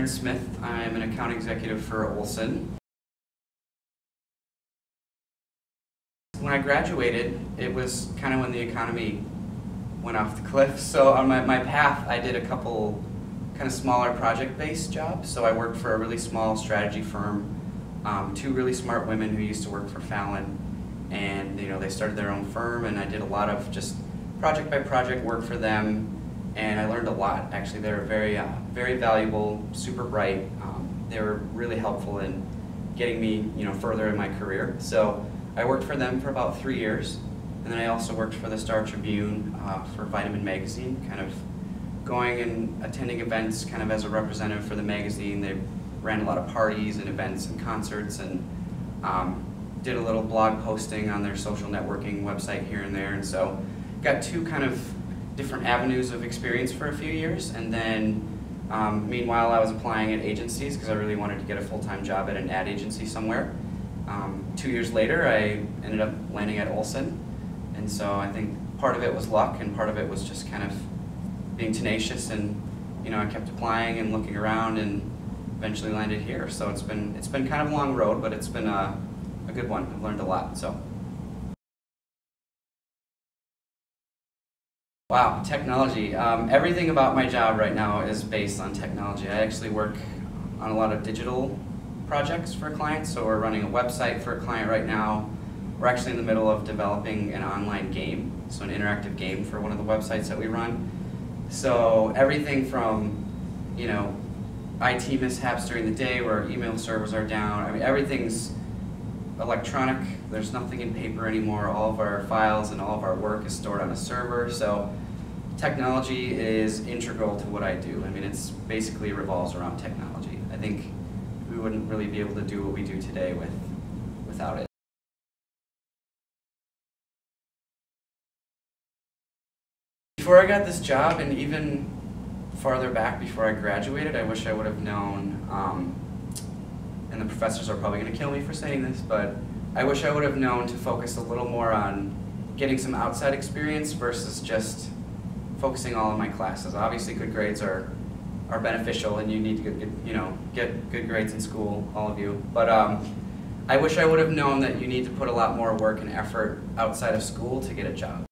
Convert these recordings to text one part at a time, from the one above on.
Smith. I'm an account executive for OLSON. When I graduated, it was kind of when the economy went off the cliff. So on my path, I did a couple kind of smaller project-based jobs. So I worked for a really small strategy firm, two really smart women who used to work for Fallon, and they started their own firm, and I did a lot of just project by project work for them, and I learned a lot. Actually, they were very valuable, super bright. They were really helpful in getting me further in my career. So I worked for them for about 3 years, and then I also worked for the Star Tribune for Vitamin Magazine, kind of going and attending events kind of as a representative for the magazine. They ran a lot of parties and events and concerts, and did a little blog posting on their social networking website here and there, and so got two kind of different avenues of experience for a few years. And then meanwhile I was applying at agencies because I really wanted to get a full-time job at an ad agency somewhere. 2 years later I ended up landing at OLSON, and so I think part of it was luck and part of it was just kind of being tenacious, and I kept applying and looking around and eventually landed here. So it's been kind of a long road, but it's been a good one. I've learned a lot. So wow, technology. Everything about my job right now is based on technology. I actually work on a lot of digital projects for clients. So we're running a website for a client right now. We're actually in the middle of developing an online game, so an interactive game for one of the websites that we run. So everything from, IT mishaps during the day where our email servers are down. I mean, everything's electronic. There's nothing in paper anymore. All of our files and all of our work is stored on a server. So technology is integral to what I do. I mean, it's basically revolves around technology. I think we wouldn't really be able to do what we do today without it. Before I got this job, and even farther back before I graduated, I wish I would have known, and the professors are probably going to kill me for saying this, but I wish I would have known to focus a little more on getting some outside experience versus just focusing all on my classes. Obviously good grades are beneficial, and you need to get good grades in school, all of you, but I wish I would have known that you need to put a lot more work and effort outside of school to get a job.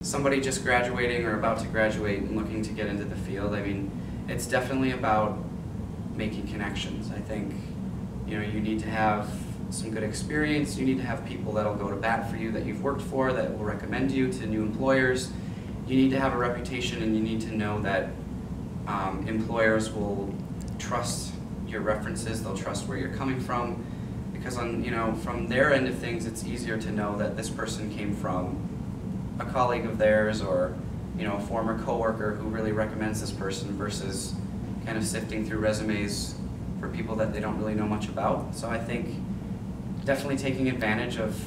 Somebody just graduating or about to graduate and looking to get into the field, I mean, it's definitely about making connections. I think, you need to have some good experience. You need to have people that'll go to bat for you that you've worked for, that will recommend you to new employers. You need to have a reputation, and you need to know that employers will trust your references. They'll trust where you're coming from, because from their end of things, it's easier to know that this person came from a colleague of theirs, or a former coworker who really recommends this person, versus kind of sifting through resumes for people that they don't really know much about. So I think definitely taking advantage of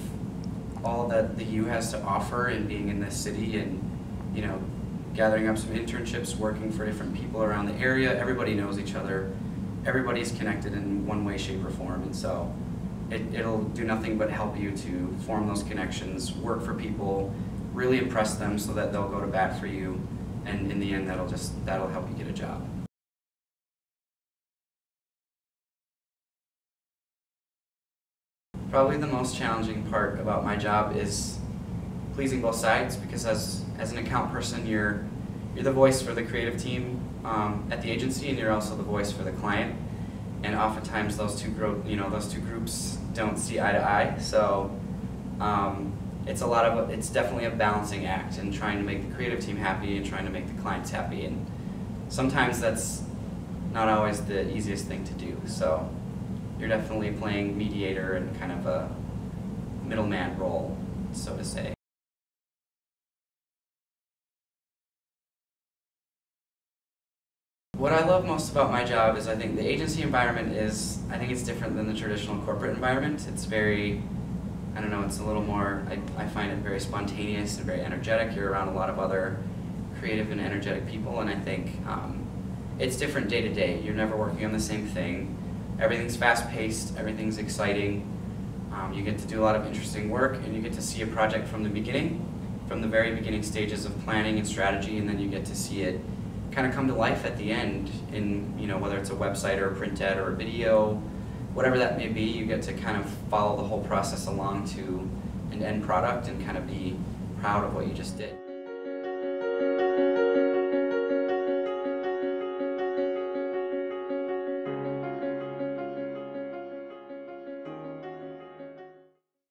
all that the U has to offer and being in this city, and gathering up some internships, working for different people around the area. Everybody knows each other. Everybody's connected in one way, shape, or form, and so it'll do nothing but help you to form those connections, work for people, really impress them so that they'll go to bat for you, and in the end that'll help you get a job. Probably the most challenging part about my job is pleasing both sides, because as an account person, you're the voice for the creative team at the agency, and you're also the voice for the client. And oftentimes those two groups don't see eye to eye. So it's definitely a balancing act in trying to make the creative team happy and trying to make the clients happy. And sometimes that's not always the easiest thing to do. So you're definitely playing mediator and kind of a middleman role, so to say. What I love most about my job is I think the agency environment it's different than the traditional corporate environment. It's very, it's a little more, I find it very spontaneous and very energetic. You're around a lot of other creative and energetic people, and I think it's different day to day. You're never working on the same thing. Everything's fast-paced, everything's exciting. You get to do a lot of interesting work, and you get to see a project from the beginning from the very beginning stages of planning and strategy, and then you get to see it kind of come to life at the end in, you know, whether it's a website or a print ad or a video, whatever that may be. You get to kind of follow the whole process along to an end product and kind of be proud of what you just did.